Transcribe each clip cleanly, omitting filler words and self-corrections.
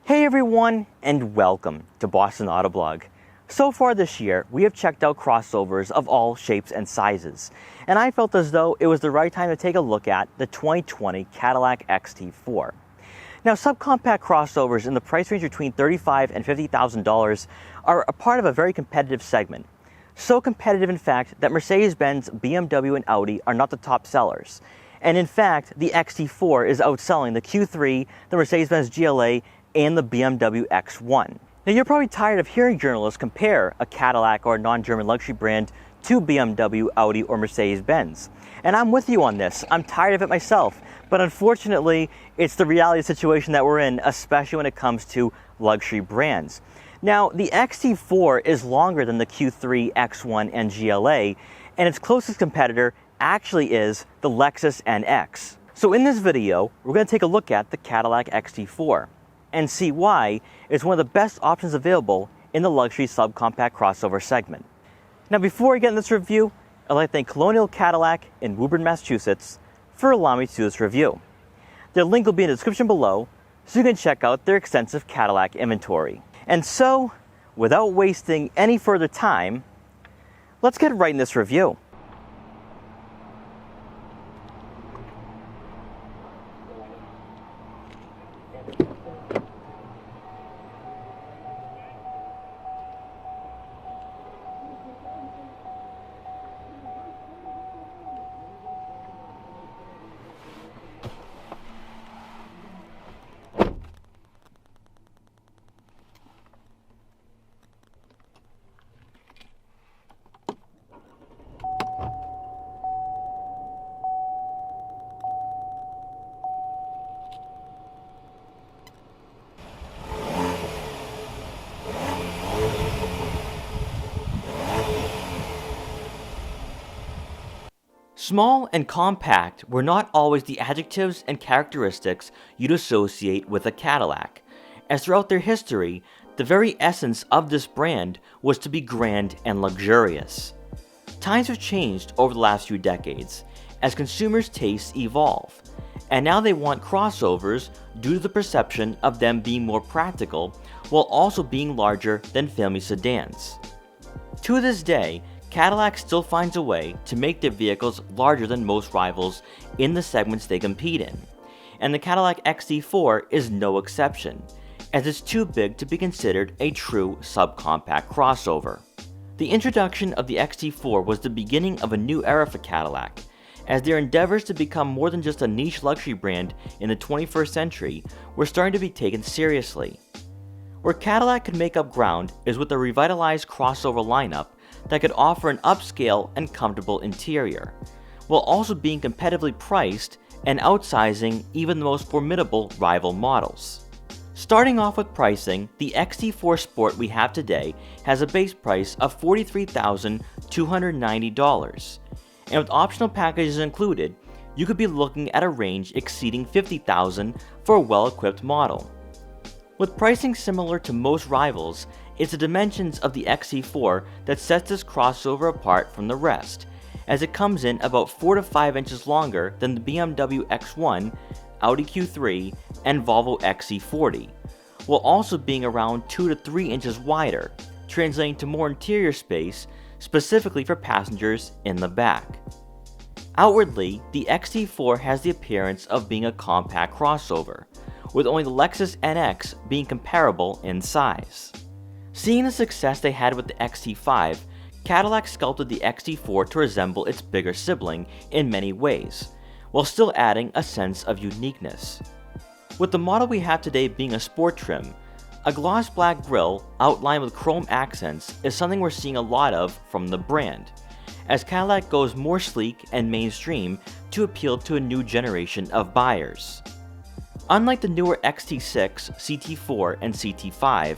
Hey everyone, and welcome to Boston Autoblog. So far this year, we have checked out crossovers of all shapes and sizes, and I felt as though it was the right time to take a look at the 2020 Cadillac XT4. Now, subcompact crossovers in the price range between $35,000 and $50,000 are a part of a very competitive segment. So competitive, in fact, that Mercedes-Benz, BMW, and Audi are not the top sellers. And in fact, the XT4 is outselling the Q3, the Mercedes-Benz GLA, and the BMW X1. Now, you're probably tired of hearing journalists compare a Cadillac or a non-German luxury brand to BMW, Audi, or Mercedes-Benz. And I'm with you on this. I'm tired of it myself. But unfortunately, it's the reality of the situation that we're in, especially when it comes to luxury brands. Now, the XT4 is longer than the Q3, X1, and GLA, and its closest competitor actually is the Lexus NX. So in this video, we're going to take a look at the Cadillac XT4 and see why it's one of the best options available in the luxury subcompact crossover segment. Now, before we get in this review, I'd like to thank Colonial Cadillac in Woburn, Massachusetts for allowing me to do this review. Their link will be in the description below so you can check out their extensive Cadillac inventory. And so, without wasting any further time, let's get right in this review. Small and compact were not always the adjectives and characteristics you'd associate with a Cadillac, as throughout their history, the very essence of this brand was to be grand and luxurious. Times have changed over the last few decades, as consumers' tastes evolve, and now they want crossovers due to the perception of them being more practical while also being larger than family sedans. To this day, Cadillac still finds a way to make their vehicles larger than most rivals in the segments they compete in, and the Cadillac XT4 is no exception, as it's too big to be considered a true subcompact crossover. The introduction of the XT4 was the beginning of a new era for Cadillac, as their endeavors to become more than just a niche luxury brand in the 21st century were starting to be taken seriously. Where Cadillac could make up ground is with a revitalized crossover lineup that could offer an upscale and comfortable interior, while also being competitively priced and outsizing even the most formidable rival models. Starting off with pricing, the XT4 Sport we have today has a base price of $43,290, and with optional packages included, you could be looking at a range exceeding $50,000 for a well-equipped model. With pricing similar to most rivals, it's the dimensions of the XT4 that sets this crossover apart from the rest, as it comes in about 4 to 5 inches longer than the BMW X1, Audi Q3, and Volvo XC40, while also being around 2 to 3 inches wider, translating to more interior space specifically for passengers in the back. Outwardly, the XT4 has the appearance of being a compact crossover, with only the Lexus NX being comparable in size. Seeing the success they had with the XT5, Cadillac sculpted the XT4 to resemble its bigger sibling in many ways, while still adding a sense of uniqueness. With the model we have today being a sport trim, a gloss black grille outlined with chrome accents is something we're seeing a lot of from the brand, as Cadillac goes more sleek and mainstream to appeal to a new generation of buyers. Unlike the newer XT6, CT4, and CT5,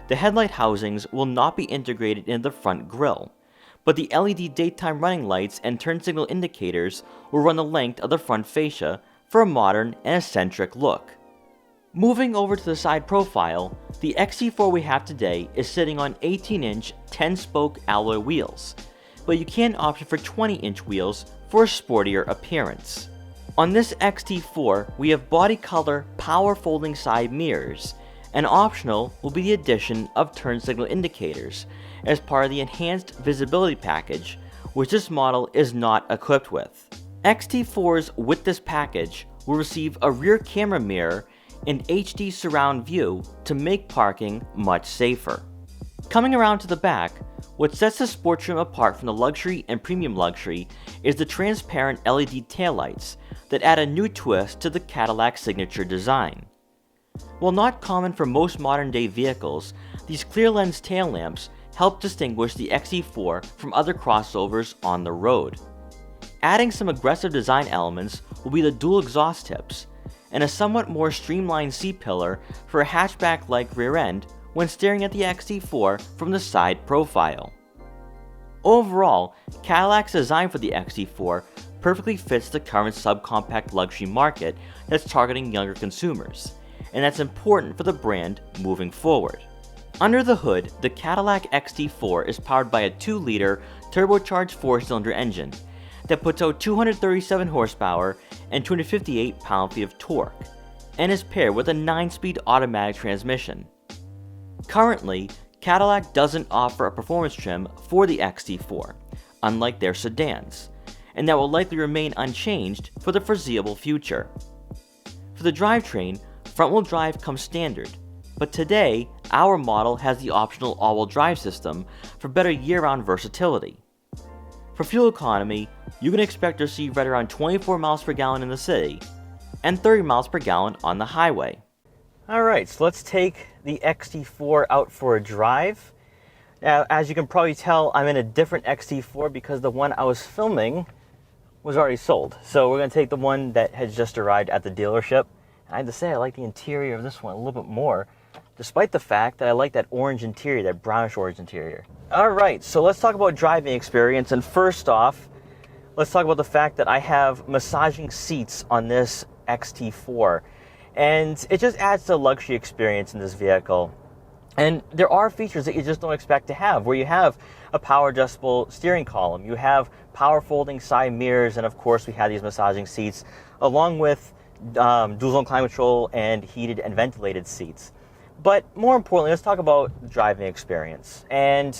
the headlight housings will not be integrated into the front grille, but the LED daytime running lights and turn signal indicators will run the length of the front fascia for a modern and eccentric look. Moving over to the side profile, the XT4 we have today is sitting on 18-inch 10-spoke alloy wheels, but you can opt for 20-inch wheels for a sportier appearance. On this XT4, we have body color power folding side mirrors, and optional will be the addition of turn signal indicators as part of the enhanced visibility package, which this model is not equipped with. XT4s with this package will receive a rear camera mirror and HD surround view to make parking much safer. Coming around to the back, what sets the sports trim apart from the luxury and premium luxury is the transparent LED taillights that add a new twist to the Cadillac signature design. While not common for most modern-day vehicles, these clear lens tail lamps help distinguish the XT4 from other crossovers on the road. Adding some aggressive design elements will be the dual exhaust tips, and a somewhat more streamlined C-pillar for a hatchback-like rear end when staring at the XT4 from the side profile. Overall, Cadillac's design for the XT4 perfectly fits the current subcompact luxury market that's targeting younger consumers, and that's important for the brand moving forward. Under the hood, the Cadillac XT4 is powered by a 2-liter turbocharged 4-cylinder engine that puts out 237 horsepower and 258 pound-feet of torque, and is paired with a 9-speed automatic transmission. Currently, Cadillac doesn't offer a performance trim for the XT4, unlike their sedans, and that will likely remain unchanged for the foreseeable future. For the drivetrain, front-wheel drive comes standard, but today, our model has the optional all-wheel drive system for better year-round versatility. For fuel economy, you can expect to see right around 24 miles per gallon in the city, and 30 miles per gallon on the highway. Alright, so let's take the XT4 out for a drive. Now, as you can probably tell, I'm in a different XT4 because the one I was filming was already sold. So we're going to take the one that has just arrived at the dealership. And I have to say, I like the interior of this one a little bit more, despite the fact that I like that orange interior, that brownish orange interior. Alright, so let's talk about driving experience. And first off, let's talk about the fact that I have massaging seats on this XT4. And it just adds to the luxury experience in this vehicle. And there are features that you just don't expect to have, where you have a power adjustable steering column, you have power folding side mirrors, and of course we have these massaging seats, along with dual zone climate control and heated and ventilated seats. But more importantly, let's talk about the driving experience. And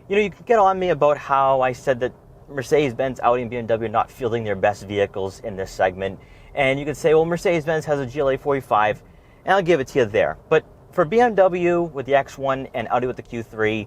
you can get on me about how I said that Mercedes-Benz, Audi, and BMW are not fielding their best vehicles in this segment. And you could say, well, Mercedes-Benz has a GLA 45, and I'll give it to you there. But for BMW with the X1 and Audi with the Q3,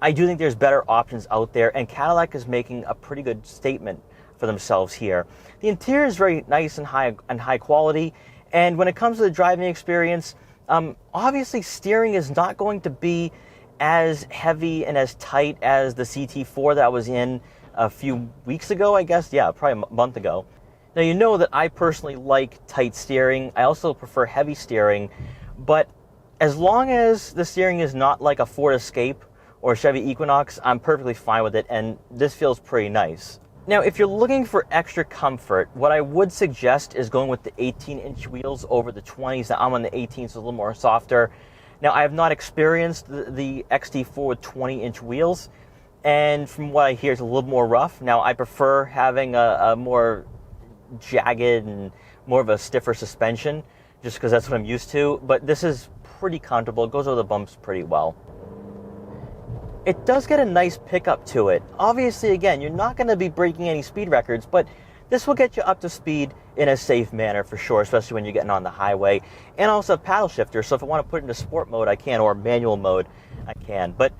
I do think there's better options out there, and Cadillac is making a pretty good statement for themselves here. The interior is very nice and high quality, and when it comes to the driving experience, obviously steering is not going to be as heavy and as tight as the CT4 that I was in a few weeks ago, I guess. Yeah, probably a month ago. Now, you know that I personally like tight steering. I also prefer heavy steering, but as long as the steering is not like a Ford Escape or Chevy Equinox, I'm perfectly fine with it, and this feels pretty nice. Now, if you're looking for extra comfort, what I would suggest is going with the 18-inch wheels over the 20s. Now, I'm on the 18s, so a little more softer. Now, I have not experienced the XT4 with 20-inch wheels, and from what I hear, it's a little more rough. Now, I prefer having a more jagged and more of a stiffer suspension, just because that's what I'm used to, but this is pretty comfortable. It goes over the bumps pretty well. It does get a nice pickup to it. Obviously, again, you're not going to be breaking any speed records, but this will get you up to speed in a safe manner for sure, especially when you're getting on the highway. And also a paddle shifter, so if I want to put it into sport mode, I can, or manual mode, I can. But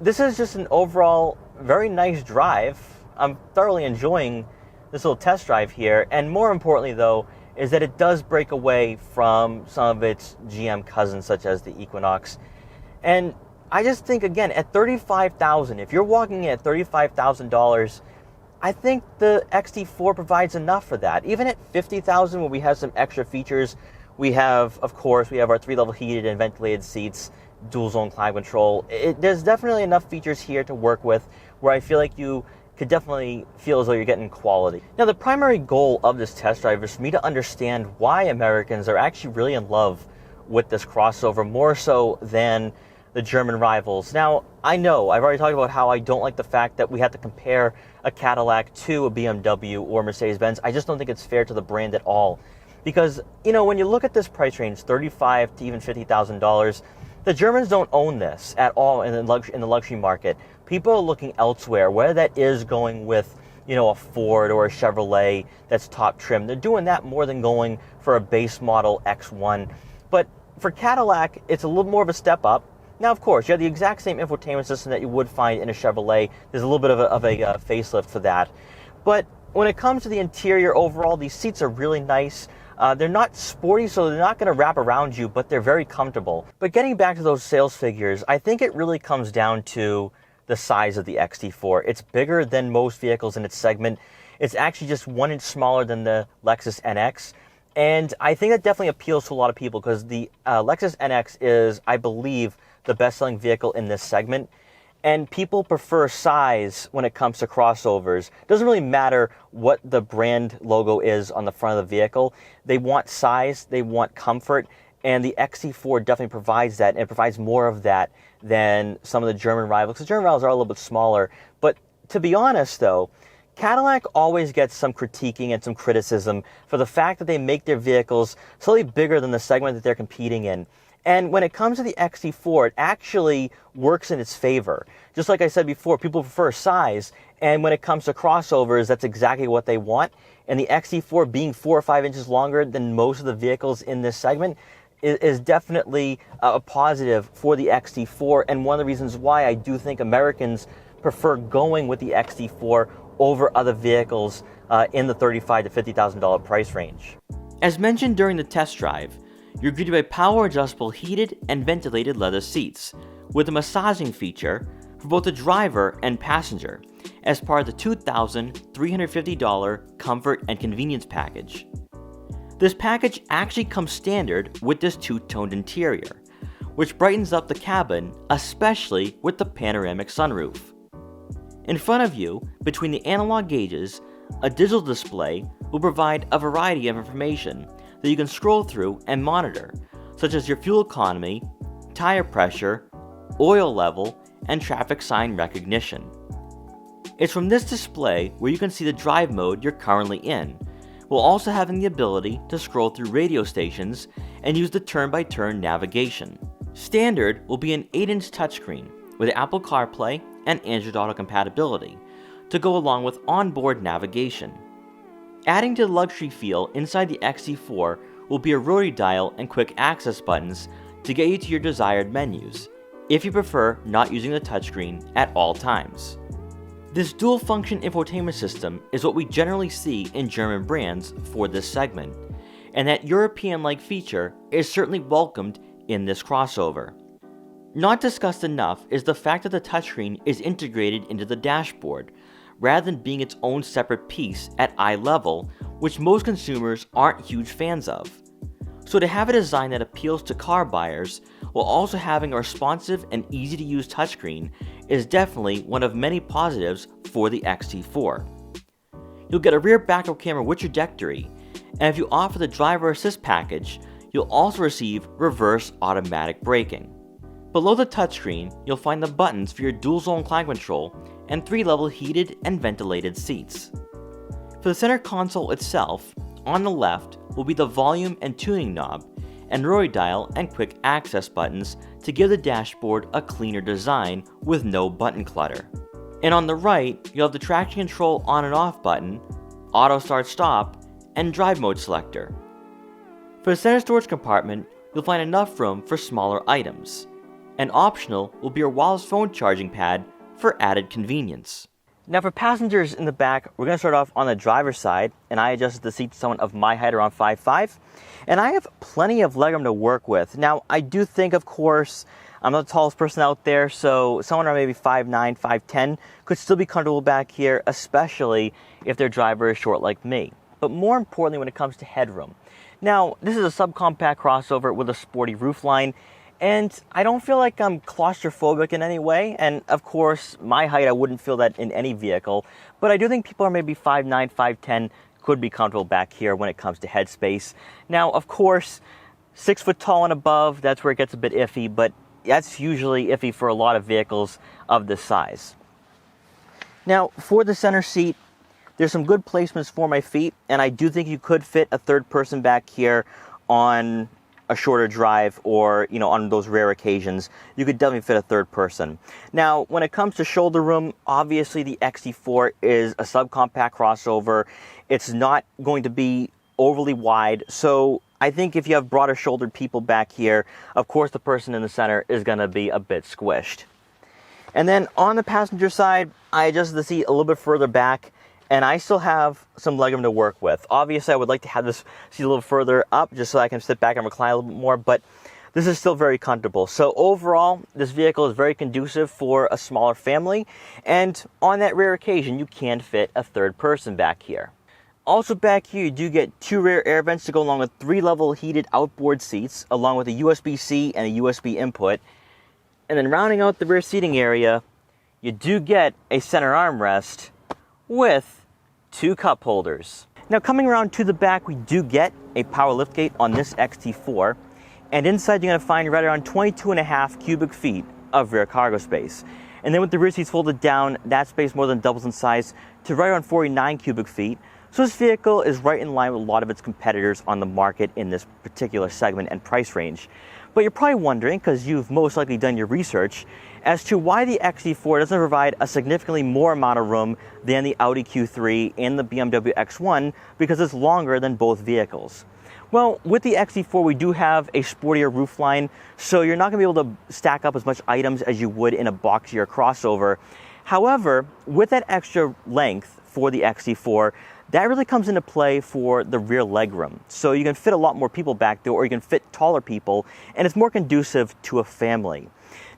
this is just an overall very nice drive. I'm thoroughly enjoying this little test drive here, and more importantly though, is that it does break away from some of its GM cousins such as the Equinox. And I just think, again, at $35,000, if you're walking in at $35,000, I think the XT4 provides enough for that. Even at $50,000, where we have some extra features, we have, of course, we have our 3-level heated and ventilated seats, dual zone climate control. There's definitely enough features here to work with where I feel like you could definitely feel as though you're getting quality. Now, the primary goal of this test drive is for me to understand why Americans are actually really in love with this crossover, more so than the German rivals. Now, I know, I've already talked about how I don't like the fact that we have to compare a Cadillac to a BMW or Mercedes-Benz. I just don't think it's fair to the brand at all. Because, you know, when you look at this price range, $35,000 to even $50,000, the Germans don't own this at all in the luxury market. People are looking elsewhere, whether that is going with, you know, a Ford or a Chevrolet that's top trim. They're doing that more than going for a base model X1. But for Cadillac, it's a little more of a step up. Now, of course, you have the exact same infotainment system that you would find in a Chevrolet. There's a little bit of a facelift for that. But when it comes to the interior overall, these seats are really nice. They're not sporty, so they're not going to wrap around you, but they're very comfortable. But getting back to those sales figures, I think it really comes down to the size of the XT4. It's bigger than most vehicles in its segment. It's actually just 1 inch smaller than the Lexus NX. And I think that definitely appeals to a lot of people because the Lexus NX is, I believe, the best-selling vehicle in this segment. And people prefer size when it comes to crossovers. It doesn't really matter what the brand logo is on the front of the vehicle. They want size, they want comfort, and the XT4 definitely provides that, and it provides more of that than some of the German rivals. The German rivals are a little bit smaller. But to be honest, though, Cadillac always gets some critiquing and some criticism for the fact that they make their vehicles slightly bigger than the segment that they're competing in. And when it comes to the XT4, it actually works in its favor. Just like I said before, people prefer size, and when it comes to crossovers, that's exactly what they want. And the XT4 being 4 or 5 inches longer than most of the vehicles in this segment is definitely a positive for the XT4, and one of the reasons why I do think Americans prefer going with the XT4 over other vehicles in the $35,000 to $50,000 price range. As mentioned during the test drive, you're greeted by power-adjustable heated and ventilated leather seats with a massaging feature for both the driver and passenger as part of the $2,350 comfort and convenience package. This package actually comes standard with this two-toned interior, which brightens up the cabin, especially with the panoramic sunroof. In front of you, between the analog gauges, a digital display will provide a variety of information that you can scroll through and monitor, such as your fuel economy, tire pressure, oil level, and traffic sign recognition. It's from this display where you can see the drive mode you're currently in, while also having the ability to scroll through radio stations and use the turn-by-turn navigation. Standard will be an 8-inch touchscreen with Apple CarPlay and Android Auto compatibility to go along with onboard navigation. Adding to the luxury feel inside the XT4 will be a rotary dial and quick access buttons to get you to your desired menus, if you prefer not using the touchscreen at all times. This dual-function infotainment system is what we generally see in German brands for this segment, and that European-like feature is certainly welcomed in this crossover. Not discussed enough is the fact that the touchscreen is integrated into the dashboard, rather than being its own separate piece at eye level, which most consumers aren't huge fans of. So to have a design that appeals to car buyers while also having a responsive and easy to use touchscreen is definitely one of many positives for the XT4. You'll get a rear backup camera with trajectory, and if you offer the driver assist package, you'll also receive reverse automatic braking. Below the touchscreen, you'll find the buttons for your dual zone climate control and 3-level heated and ventilated seats. For the center console itself, on the left will be the volume and tuning knob, and rotary dial and quick access buttons to give the dashboard a cleaner design with no button clutter. And on the right, you'll have the traction control on and off button, auto start stop, and drive mode selector. For the center storage compartment, you'll find enough room for smaller items, and optional will be your wireless phone charging pad for added convenience. Now for passengers in the back, we're going to start off on the driver's side, and I adjusted the seat to someone of my height, around 5'5", and I have plenty of legroom to work with. Now I do think, of course, I'm not the tallest person out there, so someone around maybe 5'9", 5'10" could still be comfortable back here, especially if their driver is short like me. But more importantly, when it comes to headroom. Now, this is a subcompact crossover with a sporty roofline, and I don't feel like I'm claustrophobic in any way. And of course, my height, I wouldn't feel that in any vehicle. But I do think people are maybe 5'9", 5'10", could be comfortable back here when it comes to headspace. Now, of course, 6 foot tall and above, that's where it gets a bit iffy, but that's usually iffy for a lot of vehicles of this size. Now, for the center seat, There's some good placements for my feet, and I do think you could fit a third person back here on a shorter drive, or on those rare occasions you could definitely fit a third person. Now when it comes to shoulder room, obviously the XT4 is a subcompact crossover. It's not going to be overly wide, so I think if you have broader shouldered people back here, of course the person in the center is going to be a bit squished. And then on the passenger side, I adjusted the seat a little bit further back, and I still have some legroom to work with. Obviously, I would like to have this seat a little further up just so I can sit back and recline a little bit more, but this is still very comfortable. So overall, this vehicle is very conducive for a smaller family, and on that rare occasion, you can fit a third person back here. Also back here, you do get 2 rear air vents to go along with 3 level heated outboard seats, along with a USB-C and a USB input. And then rounding out the rear seating area, you do get a center armrest with 2 cup holders. Now coming around to the back, we do get a power liftgate on this XT4, and inside you're going to find right around 22.5 cubic feet of rear cargo space. And then with the rear seats folded down, that space more than doubles in size to right around 49 cubic feet. So this vehicle is right in line with a lot of its competitors on the market in this particular segment and price range. But you're probably wondering, because you've most likely done your research, as to why the XT4 doesn't provide a significantly more amount of room than the Audi Q3 and the BMW X1, because it's longer than both vehicles. Well, with the XT4, we do have a sportier roofline, so you're not going to be able to stack up as much items as you would in a boxier crossover. However, with that extra length for the XT4, that really comes into play for the rear legroom. So you can fit a lot more people back there, or you can fit taller people, and it's more conducive to a family.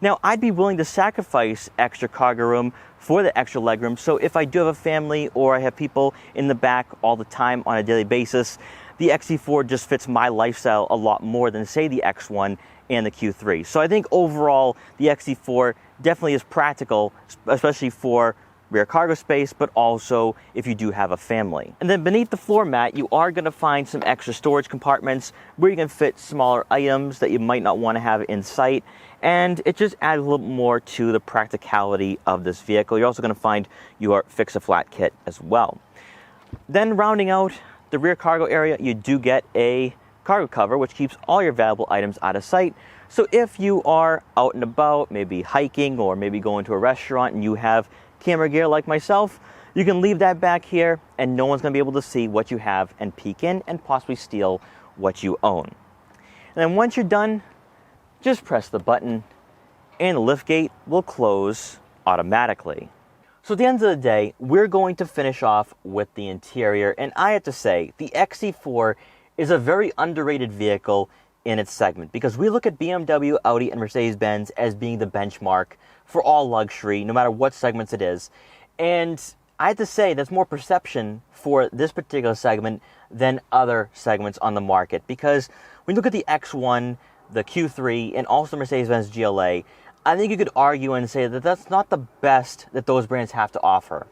Now, I'd be willing to sacrifice extra cargo room for the extra legroom, so if I do have a family or I have people in the back all the time on a daily basis, the XT4 just fits my lifestyle a lot more than, say, the X1 and the Q3. So I think overall, the XT4 definitely is practical, especially for rear cargo space, but also if you do have a family. And then beneath the floor mat, you are going to find some extra storage compartments where you can fit smaller items that you might not want to have in sight, and it just adds a little more to the practicality of this vehicle. You're also going to find your fix-a-flat kit as well. Then rounding out the rear cargo area, you do get a cargo cover, which keeps all your valuable items out of sight. So if you are out and about, maybe hiking or maybe going to a restaurant, and you have camera gear like myself, you can leave that back here and no one's going to be able to see what you have and peek in and possibly steal what you own. And then once you're done, just press the button and the liftgate will close automatically. So at the end of the day, we're going to finish off with the interior, and I have to say, the XT4 is a very underrated vehicle in its segment, because we look at BMW, Audi, and Mercedes-Benz as being the benchmark for all luxury, no matter what segments it is. And I have to say, that's more perception for this particular segment than other segments on the market, because when you look at the X1, the Q3, and also the Mercedes-Benz GLA, I think you could argue and say that that's not the best that those brands have to offer.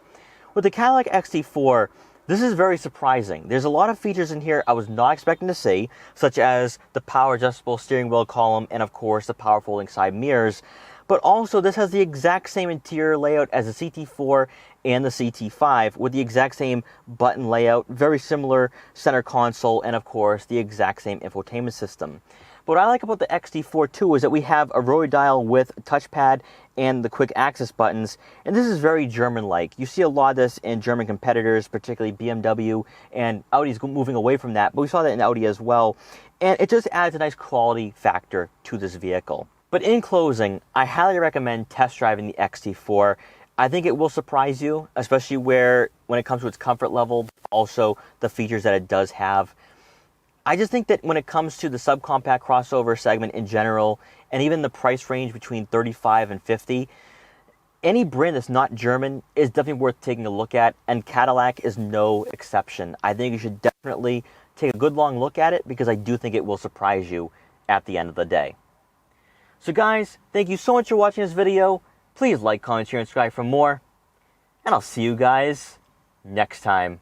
With the Cadillac XT4, this is very surprising. There's a lot of features in here I was not expecting to see, such as the power adjustable steering wheel column and of course the power folding side mirrors. But also this has the exact same interior layout as the CT4 and the CT5, with the exact same button layout, very similar center console, and of course the exact same infotainment system. But what I like about the XT4 too is that we have a rotary dial with a touchpad and the quick access buttons, and this is very German-like. You see a lot of this in German competitors, particularly BMW, and Audi's moving away from that, but we saw that in Audi as well, and it just adds a nice quality factor to this vehicle. But in closing, I highly recommend test driving the XT4. I think it will surprise you, especially when it comes to its comfort level, also the features that it does have. I just think that when it comes to the subcompact crossover segment in general, and even the price range between 35 and 50, any brand that's not German is definitely worth taking a look at, and Cadillac is no exception. I think you should definitely take a good long look at it, because I do think it will surprise you at the end of the day. So guys, thank you so much for watching this video. Please like, comment, share, and subscribe for more, and I'll see you guys next time.